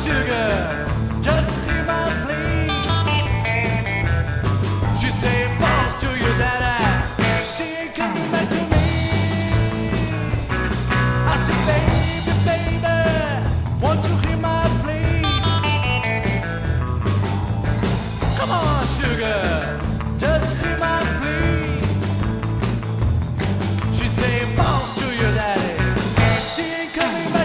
sugar, just hear my plea. She say, boss to your daddy, she ain't coming back to me. I say, baby, baby, won't you hear my plea? Come on, sugar, just hear my plea. She say, boss to your daddy, she ain't coming back.